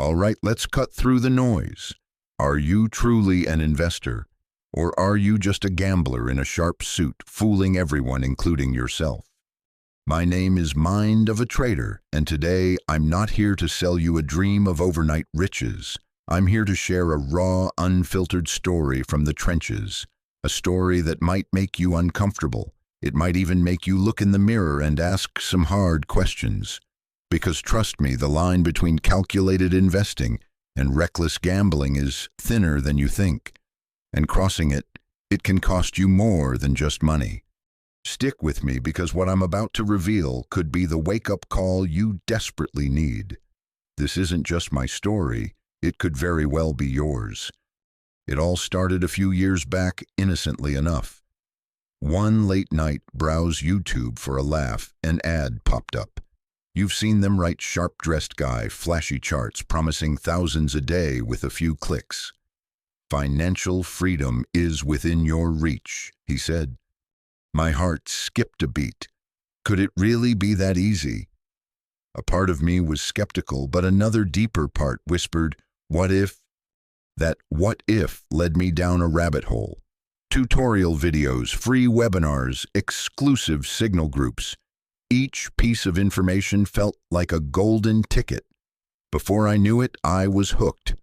All right, let's cut through the noise. Are you truly an investor, or are you just a gambler in a sharp suit, fooling everyone, including yourself? My name is Mind of a Trader, and today I'm not here to sell you a dream of overnight riches. I'm here to share a raw, unfiltered story from the trenches, a story that might make you uncomfortable. It might even make you look in the mirror and ask some hard questions. Because trust me, the line between calculated investing and reckless gambling is thinner than you think. And crossing it, it can cost you more than just money. Stick with me because what I'm about to reveal could be the wake-up call you desperately need. This isn't just my story, it could very well be yours. It all started a few years back, innocently enough. One late night, browse YouTube for a laugh, an ad popped up. You've seen them, right? Sharp-dressed guy, flashy charts, promising thousands a day with a few clicks. Financial freedom is within your reach, he said. My heart skipped a beat. Could it really be that easy? A part of me was skeptical, but another deeper part whispered, what if? That what if led me down a rabbit hole. Tutorial videos, free webinars, exclusive signal groups. Each piece of information felt like a golden ticket. Before I knew it, I was hooked.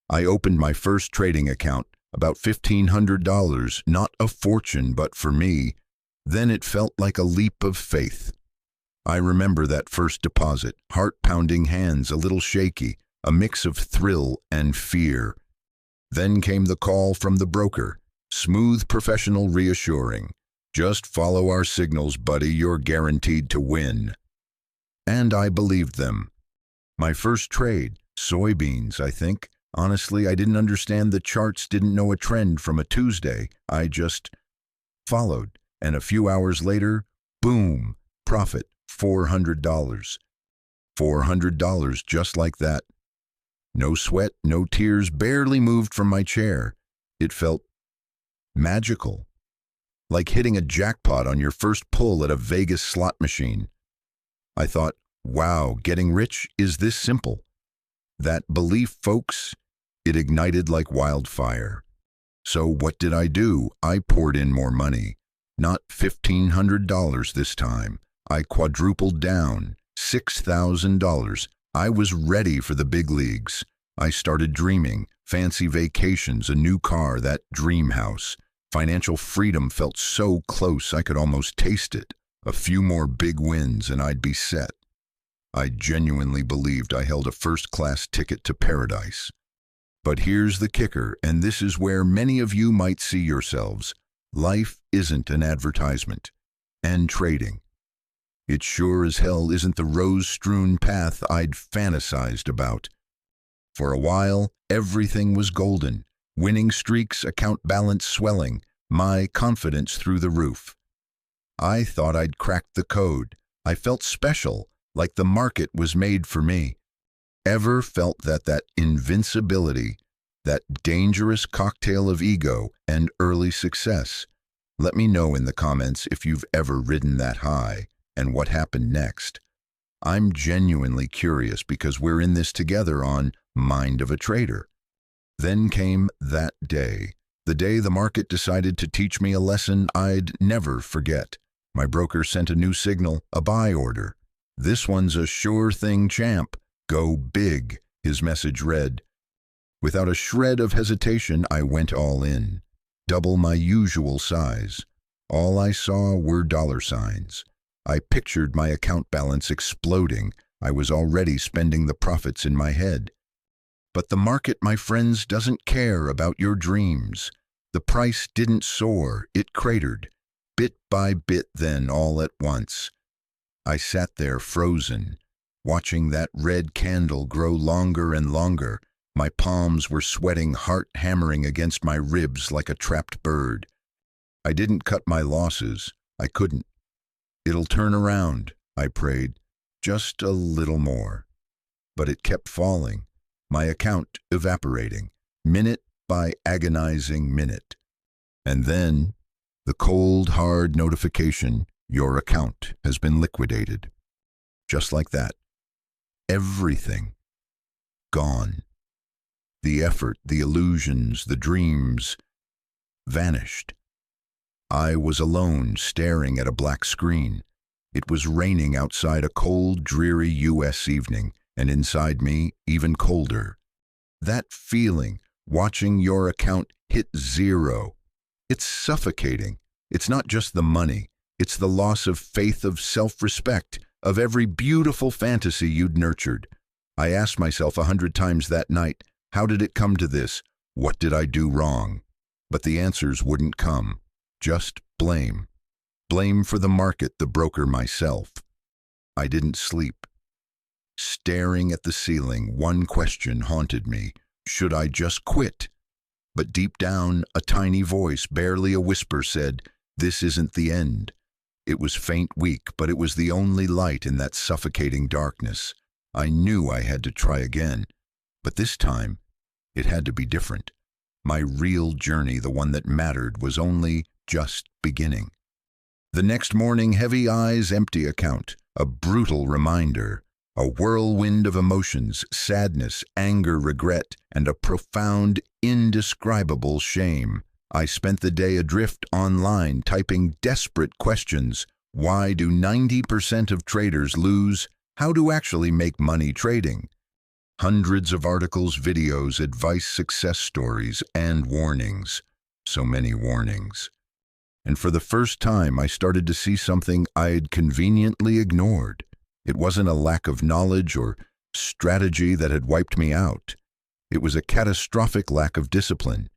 I opened my first trading account, about $1,500, not a fortune, but for me, then it felt like a leap of faith. I remember that first deposit, heart-pounding hands, a little shaky, a mix of thrill and fear. Then came the call from the broker, smooth, professional, reassuring. Just follow our signals, buddy, you're guaranteed to win. And I believed them. My first trade, soybeans, I think. Honestly, I didn't understand the charts, didn't know a trend from a Tuesday. I just followed. And a few hours later, boom, profit, $400. $400 just like that. No sweat, no tears, barely moved from my chair. It felt magical. Like hitting a jackpot on your first pull at a Vegas slot machine. I thought, wow, getting rich is this simple. That belief, folks, it ignited like wildfire. So what did I do? I poured in more money. Not $1,500 this time. I quadrupled down, $6,000. I was ready for the big leagues. I started dreaming, fancy vacations, a new car, that dream house. Financial freedom felt so close I could almost taste it. A few more big wins and I'd be set. I genuinely believed I held a first-class ticket to paradise. But here's the kicker, and this is where many of you might see yourselves. Life isn't an advertisement. And trading. It sure as hell isn't the rose-strewn path I'd fantasized about. For a while, everything was golden. Winning streaks, account balance swelling, my confidence through the roof. I thought I'd cracked the code. I felt special, like the market was made for me. Ever felt that invincibility, that dangerous cocktail of ego and early success? Let me know in the comments if you've ever ridden that high and what happened next. I'm genuinely curious because we're in this together on Mind of a Trader. Then came that day, the day the market decided to teach me a lesson I'd never forget. My broker sent a new signal, a buy order. This one's a sure thing, champ. Go big, his message read. Without a shred of hesitation, I went all in. Double my usual size. All I saw were dollar signs. I pictured my account balance exploding. I was already spending the profits in my head. But the market, my friends, doesn't care about your dreams. The price didn't soar, it cratered. Bit by bit then, all at once. I sat there frozen, watching that red candle grow longer and longer. My palms were sweating, heart hammering against my ribs like a trapped bird. I didn't cut my losses. I couldn't. It'll turn around, I prayed. Just a little more. But it kept falling. My account evaporating, minute by agonizing minute. And then, the cold, hard notification, your account has been liquidated. Just like that. Everything. gone. The effort, the illusions, the dreams vanished. I was alone, staring at a black screen. It was raining outside, a cold, dreary U.S. evening, and inside me, even colder. That feeling, watching your account hit zero, it's suffocating. It's not just the money, it's the loss of faith, of self-respect, of every beautiful fantasy you'd nurtured. I asked myself 100 times that night, how did it come to this? What did I do wrong? But the answers wouldn't come. Just blame. Blame for the market, the broker, myself. I didn't sleep. Staring at the ceiling, one question haunted me. Should I just quit? But deep down, a tiny voice, barely a whisper, said, this isn't the end. It was faint, weak, but it was the only light in that suffocating darkness. I knew I had to try again. But this time, it had to be different. My real journey, the one that mattered, was only just beginning. The next morning, heavy eyes, empty account, a brutal reminder, a whirlwind of emotions, sadness, anger, regret, and a profound, indescribable shame. I spent the day adrift online, typing desperate questions. Why do 90% of traders lose? How to actually make money trading? Hundreds of articles, videos, advice, success stories, and warnings. So many warnings. And for the first time, I started to see something I'd conveniently ignored. It wasn't a lack of knowledge or strategy that had wiped me out. It was a catastrophic lack of discipline.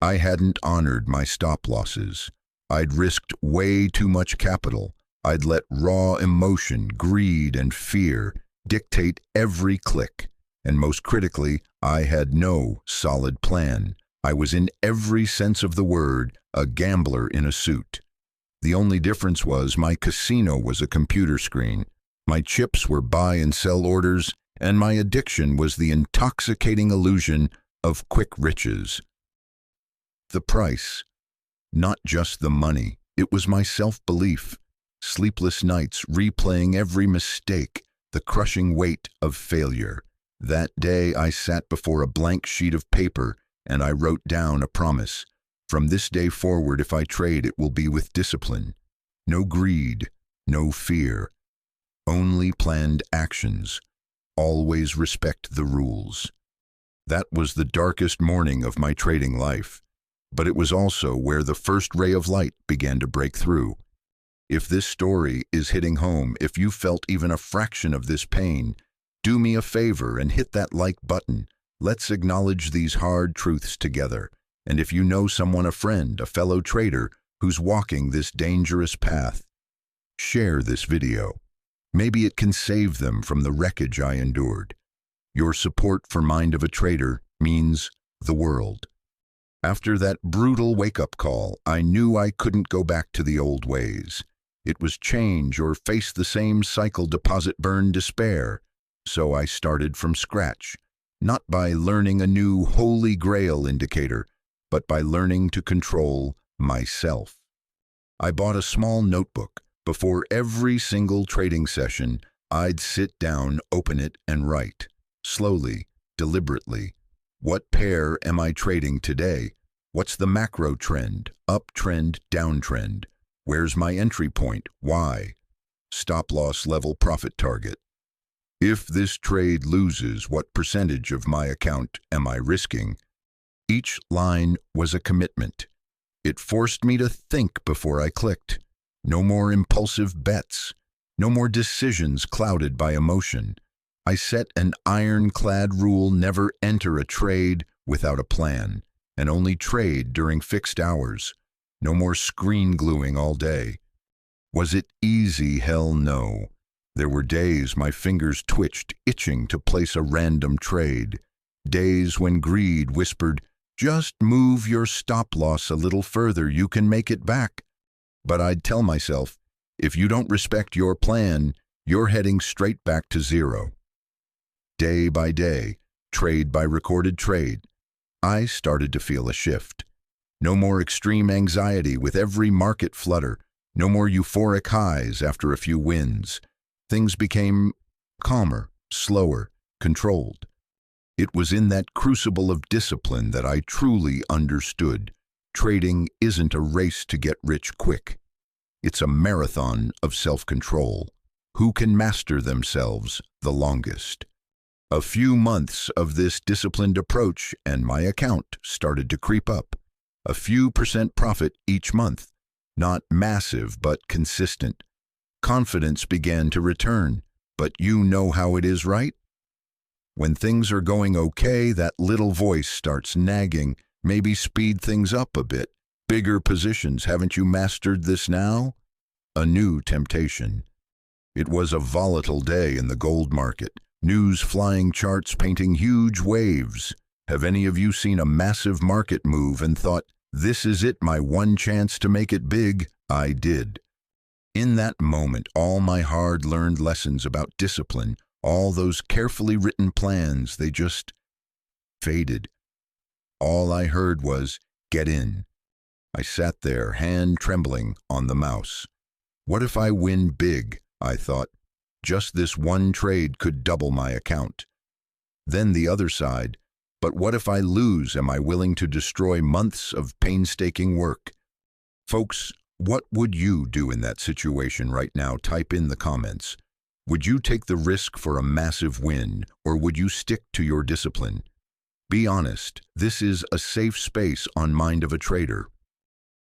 I hadn't honored my stop losses. I'd risked way too much capital. I'd let raw emotion, greed, and fear dictate every click. And most critically, I had no solid plan. I was, in every sense of the word, a gambler in a suit. The only difference was my casino was a computer screen. My chips were buy and sell orders, and my addiction was the intoxicating illusion of quick riches. The price, not just the money, it was my self-belief. Sleepless nights, replaying every mistake, the crushing weight of failure. That day I sat before a blank sheet of paper and I wrote down a promise. From this day forward, if I trade, it will be with discipline. No greed, no fear. Only planned actions. Always respect the rules. That was the darkest morning of my trading life, but it was also where the first ray of light began to break through. If this story is hitting home, if you felt even a fraction of this pain, do me a favor and hit that like button. Let's acknowledge these hard truths together. And if you know someone, a friend, a fellow trader, who's walking this dangerous path, share this video. Maybe it can save them from the wreckage I endured. Your support for Mind of a Trader means the world. After that brutal wake-up call, I knew I couldn't go back to the old ways. It was change or face the same cycle, deposit, burn, despair. So I started from scratch, not by learning a new holy grail indicator, but by learning to control myself. I bought a small notebook. Before every single trading session, I'd sit down, open it, and write, slowly, deliberately. What pair am I trading today? What's the macro trend? Uptrend, downtrend? Where's my entry point? Why? Stop loss level, profit target. If this trade loses, what percentage of my account am I risking? Each line was a commitment. It forced me to think before I clicked. No more impulsive bets. No more decisions clouded by emotion. I set an ironclad rule: never enter a trade without a plan, and only trade during fixed hours. No more screen gluing all day. Was it easy? Hell no. There were days my fingers twitched, itching to place a random trade. Days when greed whispered, just move your stop loss a little further, you can make it back. But I'd tell myself, if you don't respect your plan, you're heading straight back to zero. Day by day, trade by recorded trade, I started to feel a shift. No more extreme anxiety with every market flutter. No more euphoric highs after a few wins. Things became calmer, slower, controlled. It was in that crucible of discipline that I truly understood. Trading isn't a race to get rich quick. It's a marathon of self-control. Who can master themselves the longest? A few months of this disciplined approach and my account started to creep up. A few percent profit each month. Not massive, but consistent. Confidence began to return. But you know how it is, right? When things are going okay, that little voice starts nagging. Maybe speed things up a bit. Bigger positions, haven't you mastered this now? A new temptation. It was a volatile day in the gold market. News flying, charts painting huge waves. Have any of you seen a massive market move and thought, this is it, my one chance to make it big? I did. In that moment, all my hard-learned lessons about discipline, all those carefully written plans, they just faded. All I heard was, get in. I sat there, hand trembling, on the mouse. What if I win big? I thought. Just this one trade could double my account. Then the other side. But what if I lose? Am I willing to destroy months of painstaking work? Folks, what would you do in that situation right now? Type in the comments. Would you take the risk for a massive win, or would you stick to your discipline? Be honest, this is a safe space on Mind of a Trader.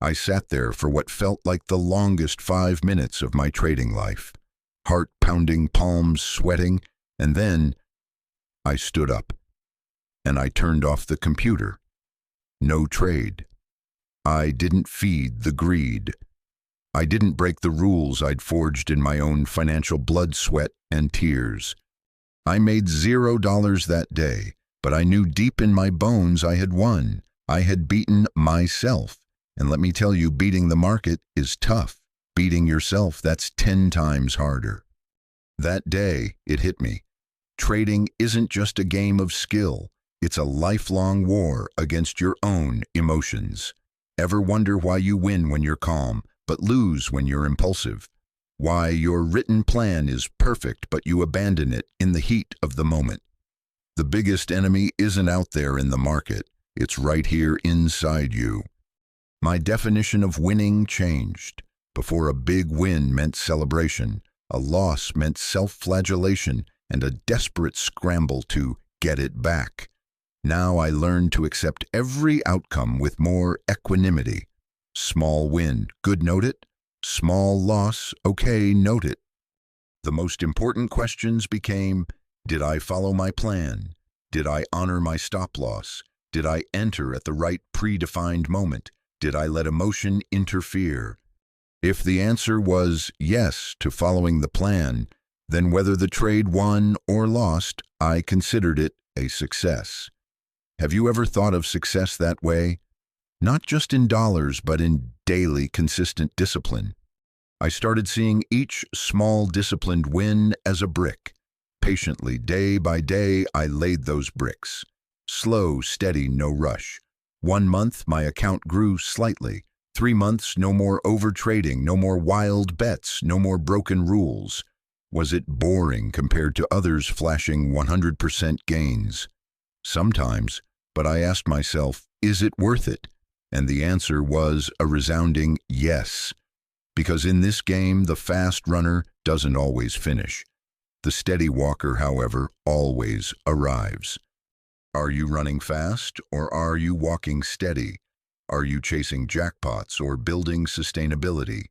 I sat there for what felt like the longest 5 minutes of my trading life. Heart pounding, palms sweating, and then I stood up and I turned off the computer. No trade. I didn't feed the greed. I didn't break the rules I'd forged in my own financial blood, sweat, and tears. I made $0 that day, but I knew deep in my bones I had won. I had beaten myself. And let me tell you, beating the market is tough. Beating yourself, that's 10 times harder. That day, it hit me. Trading isn't just a game of skill. It's a lifelong war against your own emotions. Ever wonder why you win when you're calm, but lose when you're impulsive? Why your written plan is perfect, but you abandon it in the heat of the moment? The biggest enemy isn't out there in the market. It's right here inside you. My definition of winning changed. Before, a big win meant celebration, a loss meant self-flagellation, and a desperate scramble to get it back. Now I learned to accept every outcome with more equanimity. Small win, good, note it. Small loss, okay, note it. The most important questions became, did I follow my plan? Did I honor my stop loss? Did I enter at the right predefined moment? Did I let emotion interfere? If the answer was yes to following the plan, then whether the trade won or lost, I considered it a success. Have you ever thought of success that way? Not just in dollars, but in daily, consistent discipline. I started seeing each small disciplined win as a brick. Patiently, day by day, I laid those bricks. Slow, steady, no rush. 1 month, my account grew slightly. 3 months, no more overtrading, no more wild bets, no more broken rules. Was it boring compared to others flashing 100% gains? Sometimes, but I asked myself, is it worth it? And the answer was a resounding yes. Because in this game, the fast runner doesn't always finish. The steady walker, however, always arrives. Are you running fast, or are you walking steady? Are you chasing jackpots or building sustainability?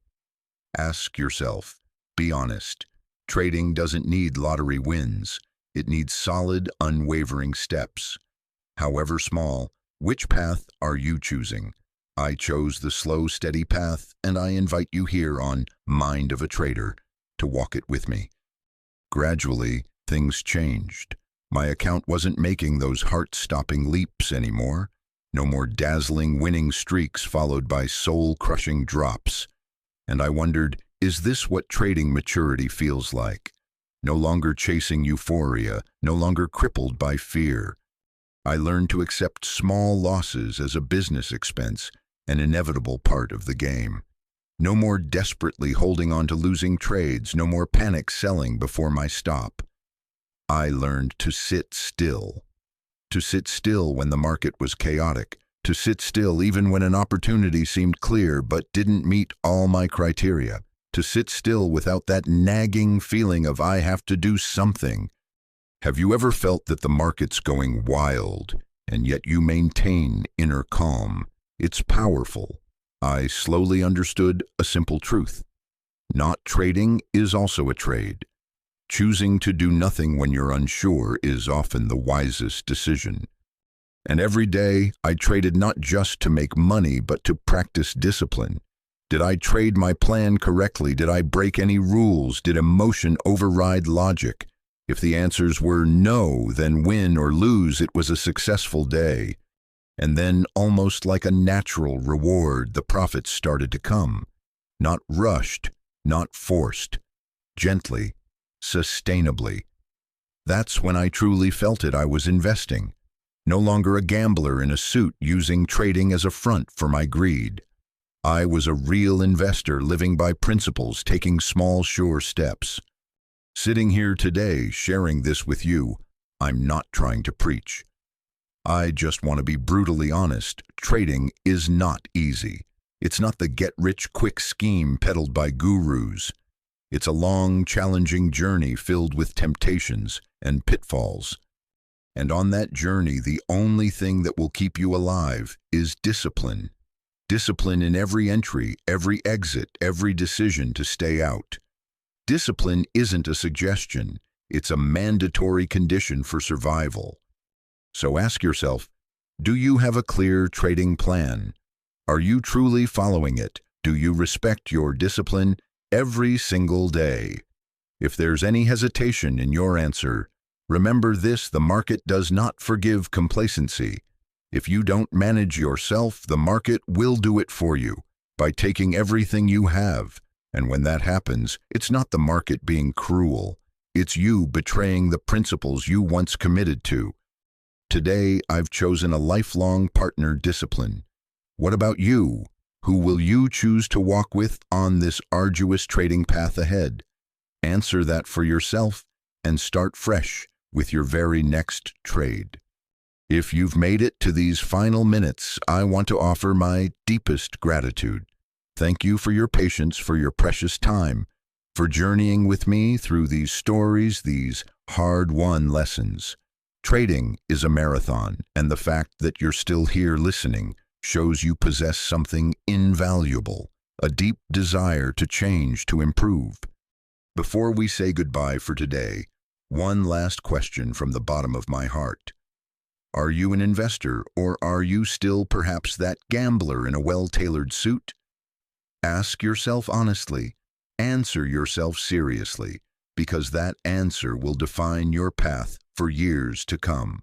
Ask yourself. Be honest. Trading doesn't need lottery wins. It needs solid, unwavering steps. However small, which path are you choosing? I chose the slow, steady path, and I invite you here on Mind of a Trader to walk it with me. Gradually, things changed. My account wasn't making those heart-stopping leaps anymore. No more dazzling winning streaks followed by soul-crushing drops. And I wondered, is this what trading maturity feels like? No longer chasing euphoria, no longer crippled by fear. I learned to accept small losses as a business expense, an inevitable part of the game. No more desperately holding on to losing trades, no more panic selling before my stop. I learned to sit still. to sit still when the market was chaotic, to sit still even when an opportunity seemed clear but didn't meet all my criteria, to sit still without that nagging feeling of I have to do something. Have you ever felt that the market's going wild, and yet you maintain inner calm? It's powerful. I slowly understood a simple truth. Not trading is also a trade. Choosing to do nothing when you're unsure is often the wisest decision. And every day, I traded not just to make money, but to practice discipline. Did I trade my plan correctly? Did I break any rules? Did emotion override logic? If the answers were no, then win or lose, it was a successful day. And then, almost like a natural reward, the profits started to come. Not rushed, not forced. Gently, sustainably. That's when I truly felt it. I was investing. No longer a gambler in a suit using trading as a front for my greed. I was a real investor living by principles, taking small, sure steps. Sitting here today, sharing this with you, I'm not trying to preach. I just want to be brutally honest. Trading is not easy. It's not the get-rich-quick scheme peddled by gurus. It's a long, challenging journey filled with temptations and pitfalls. And on that journey, the only thing that will keep you alive is discipline. Discipline in every entry, every exit, every decision to stay out. Discipline isn't a suggestion. It's a mandatory condition for survival. So ask yourself, do you have a clear trading plan? Are you truly following it? Do you respect your discipline every single day? If there's any hesitation in your answer, remember this: the market does not forgive complacency. If you don't manage yourself, the market will do it for you by taking everything you have. And when that happens, it's not the market being cruel. It's you betraying the principles you once committed to. Today, I've chosen a lifelong partner: discipline. What about you? Who will you choose to walk with on this arduous trading path ahead? Answer that for yourself and start fresh with your very next trade. If you've made it to these final minutes, I want to offer my deepest gratitude. Thank you for your patience, for your precious time, for journeying with me through these stories, these hard-won lessons. Trading is a marathon, and the fact that you're still here listening shows you possess something invaluable, a deep desire to change, to improve. Before we say goodbye for today, one last question from the bottom of my heart. Are you an investor, or are you still perhaps that gambler in a well-tailored suit? Ask yourself honestly, answer yourself seriously, because that answer will define your path for years to come.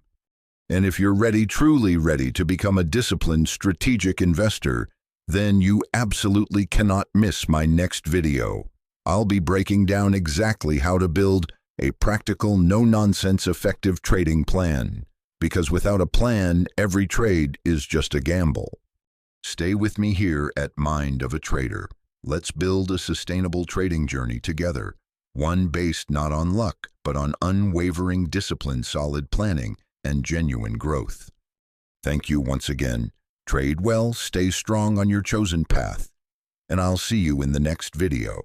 And if you're ready, truly ready to become a disciplined, strategic investor, then you absolutely cannot miss my next video. I'll be breaking down exactly how to build a practical, no-nonsense, effective trading plan. Because without a plan, every trade is just a gamble. Stay with me here at Mind of a Trader. Let's build a sustainable trading journey together. One based not on luck, but on unwavering discipline, solid planning, and genuine growth. Thank you once again. Trade well, stay strong on your chosen path, and I'll see you in the next video.